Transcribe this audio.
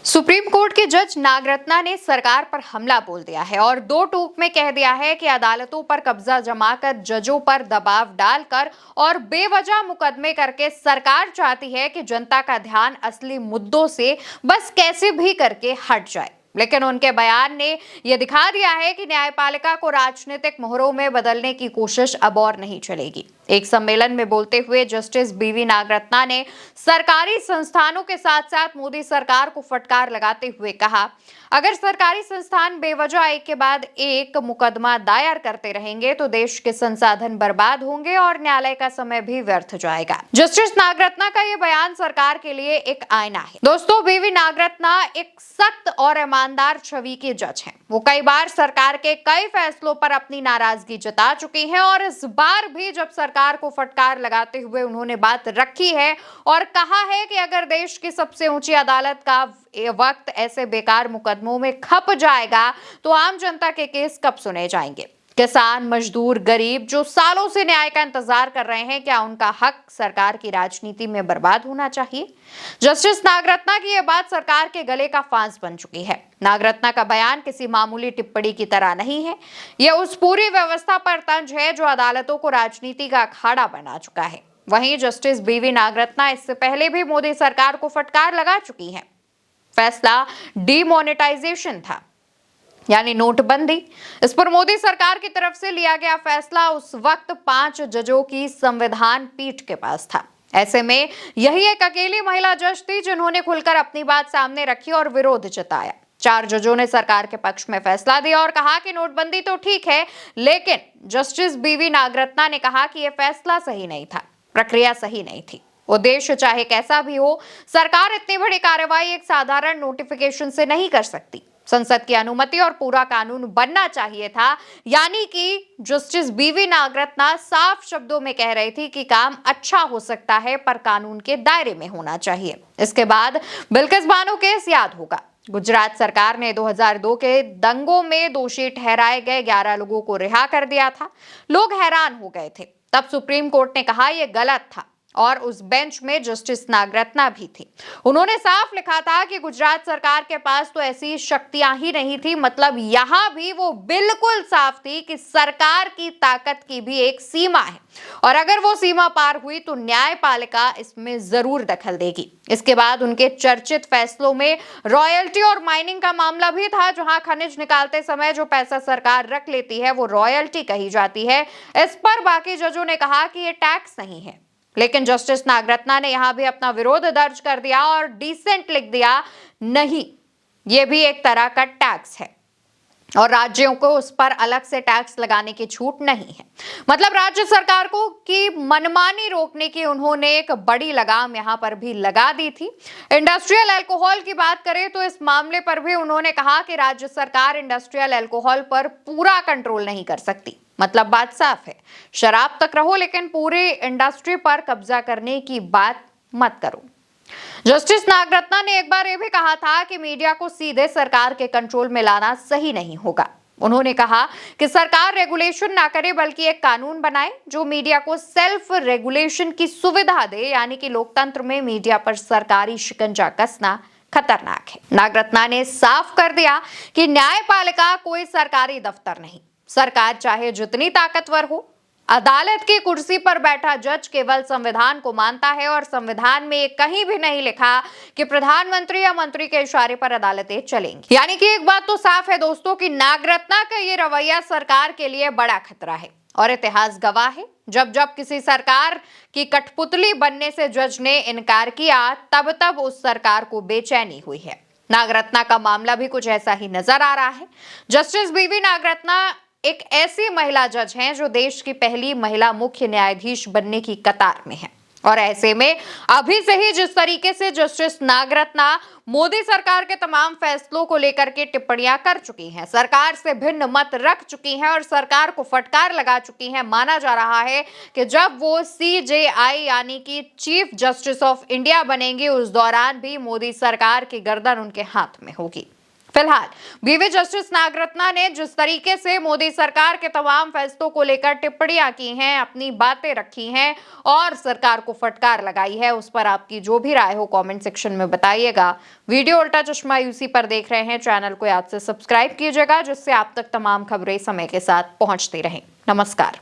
Supreme court के जज नागरत्ना ने सरकार पर हमला बोल दिया है और दो टूक में कह दिया है कि अदालतों पर कब्जा जमाकर जजों पर दबाव डालकर और बेवजह मुकदमे करके सरकार चाहती है कि जनता का ध्यान असली मुद्दों से बस कैसे भी करके हट जाए। लेकिन उनके बयान ने यह दिखा दिया है कि न्यायपालिका को राजनीतिक मोहरों में बदलने की कोशिश अब और नहीं चलेगी। एक सम्मेलन में बोलते हुए जस्टिस बीवी नागरत्ना ने सरकारी संस्थानों के साथ साथ मोदी सरकार को फटकार लगाते हुए कहा, अगर सरकारी संस्थान बेवजह एक के बाद एक मुकदमा दायर करते रहेंगे तो देश के संसाधन बर्बाद होंगे और न्यायालय का समय भी व्यर्थ जाएगा। जस्टिस नागरत्ना का ये बयान सरकार के लिए एक आईना है। दोस्तों, बीवी नागरत्ना एक सख्त और ईमानदार छवि के जज हैं। वो कई बार सरकार के कई फैसलों पर अपनी नाराजगी जता चुकी हैं और इस बार भी जब सरकार को फटकार लगाते हुए उन्होंने बात रखी है और कहा है कि अगर देश की सबसे ऊंची अदालत का वक्त ऐसे बेकार मुकदमों में खप जाएगा तो आम जनता के केस कब सुने जाएंगे। किसान, मजदूर, गरीब जो सालों से न्याय का इंतजार कर रहे हैं, क्या उनका हक सरकार की राजनीति में बर्बाद होना चाहिए? जस्टिस नागरत्ना की यह बात सरकार के गले का फांस बन चुकी है। नागरत्ना का बयान किसी मामूली टिप्पणी की तरह नहीं है। यह उस पूरी व्यवस्था पर तंज है जो अदालतों को राजनीति का अखाड़ा बना चुका है। वहीं जस्टिस बीवी नागरत्ना इससे पहले भी मोदी सरकार को फटकार लगा चुकी है। फैसला डीमोनेटाइजेशन था, यानी नोटबंदी। इस पर मोदी सरकार की तरफ से लिया गया फैसला उस वक्त 5 जजों की संविधान पीठ के पास था। ऐसे में यही एक अकेली महिला जज थी जिन्होंने खुलकर अपनी बात सामने रखी और विरोध जताया। 4 जजों ने सरकार के पक्ष में फैसला दिया और कहा कि नोटबंदी तो ठीक है, लेकिन जस्टिस बीवी नागरत्ना ने कहा कि यह फैसला सही नहीं था, प्रक्रिया सही नहीं थी। उद्देश्य चाहे कैसा भी हो, सरकार इतनी बड़ी कार्रवाई एक साधारण नोटिफिकेशन से नहीं कर सकती। संसद की अनुमति और पूरा कानून बनना चाहिए था। यानी कि जस्टिस बीवी नागरत्ना साफ शब्दों में कह रही थी कि काम अच्छा हो सकता है पर कानून के दायरे में होना चाहिए। इसके बाद बिल्किस बानो केस याद होगा। गुजरात सरकार ने 2002 के दंगों में दोषी ठहराए गए 11 लोगों को रिहा कर दिया था। लोग हैरान हो गए थे। तब सुप्रीम कोर्ट ने कहा यह गलत था और उस बेंच में जस्टिस नागरत्ना भी थी। उन्होंने साफ लिखा था कि गुजरात सरकार के पास तो ऐसी शक्तियां ही नहीं थी। मतलब यहां भी वो बिल्कुल साफ थी कि सरकार की ताकत की भी एक सीमा है और अगर वो सीमा पार हुई तो न्यायपालिका इसमें जरूर दखल देगी। इसके बाद उनके चर्चित फैसलों में रॉयल्टी और माइनिंग का मामला भी था, जहां खनिज निकालते समय जो पैसा सरकार रख लेती है वो रॉयल्टी कही जाती है। इस पर बाकी जजों ने कहा कि ये टैक्स नहीं है, लेकिन जस्टिस नागरत्ना ने यहां भी अपना विरोध दर्ज कर दिया और डिसेंट लिख दिया, नहीं, यह भी एक तरह का टैक्स है और राज्यों को उस पर अलग से टैक्स लगाने की छूट नहीं है। मतलब राज्य सरकार को की मनमानी रोकने की उन्होंने एक बड़ी लगाम यहां पर भी लगा दी थी। इंडस्ट्रियल अल्कोहल की बात करें तो इस मामले पर भी उन्होंने कहा कि राज्य सरकार इंडस्ट्रियल अल्कोहल पर पूरा कंट्रोल नहीं कर सकती। मतलब बात साफ है, शराब तक रहो लेकिन पूरी इंडस्ट्री पर कब्जा करने की बात मत करो। जस्टिस नागरत्ना ने एक बार यह भी कहा था कि मीडिया को सीधे सरकार के कंट्रोल में लाना सही नहीं होगा। उन्होंने कहा कि सरकार रेगुलेशन ना करे बल्कि एक कानून बनाए जो मीडिया को सेल्फ रेगुलेशन की सुविधा दे, यानी कि लोकतंत्र में मीडिया पर सरकारी शिकंजा कसना खतरनाक है। नागरत्ना ने साफ कर दिया कि न्यायपालिका कोई सरकारी दफ्तर नहीं। सरकार चाहे जितनी ताकतवर हो, अदालत की कुर्सी पर बैठा जज केवल संविधान को मानता है और संविधान में कहीं भी नहीं लिखा कि प्रधानमंत्री या मंत्री के इशारे पर अदालतें चलेंगी। यानी कि एक बात तो साफ है दोस्तों कि नागरत्ना का ये रवैया सरकार के लिए बड़ा खतरा है और इतिहास गवाह है, जब जब किसी सरकार की कठपुतली बनने से जज ने इनकार किया तब तब उस सरकार को बेचैनी हुई है। नागरत्ना का मामला भी कुछ ऐसा ही नजर आ रहा है। जस्टिस बीवी नागरत्ना एक ऐसी महिला जज हैं जो देश की पहली महिला मुख्य न्यायाधीश बनने की कतार में है और ऐसे में अभी से ही जिस तरीके से जस्टिस नागरत्ना मोदी सरकार के तमाम फैसलों को लेकर के टिप्पणियां कर चुकी हैं, सरकार से भिन्न मत रख चुकी हैं और सरकार को फटकार लगा चुकी हैं, माना जा रहा है कि जब वो CJI यानी कि चीफ जस्टिस ऑफ इंडिया बनेंगी उस दौरान भी मोदी सरकार की गर्दन उनके हाथ में होगी। फिलहाल बीवी जस्टिस नागरत्ना ने जिस तरीके से मोदी सरकार के तमाम फैसलों को लेकर टिप्पणियां की हैं, अपनी बातें रखी हैं और सरकार को फटकार लगाई है, उस पर आपकी जो भी राय हो कमेंट सेक्शन में बताइएगा। वीडियो उल्टा चश्मा यूसी पर देख रहे हैं, चैनल को याद से सब्सक्राइब कीजिएगा जिससे आप तक तमाम खबरें समय के साथ पहुंचती रहें। नमस्कार।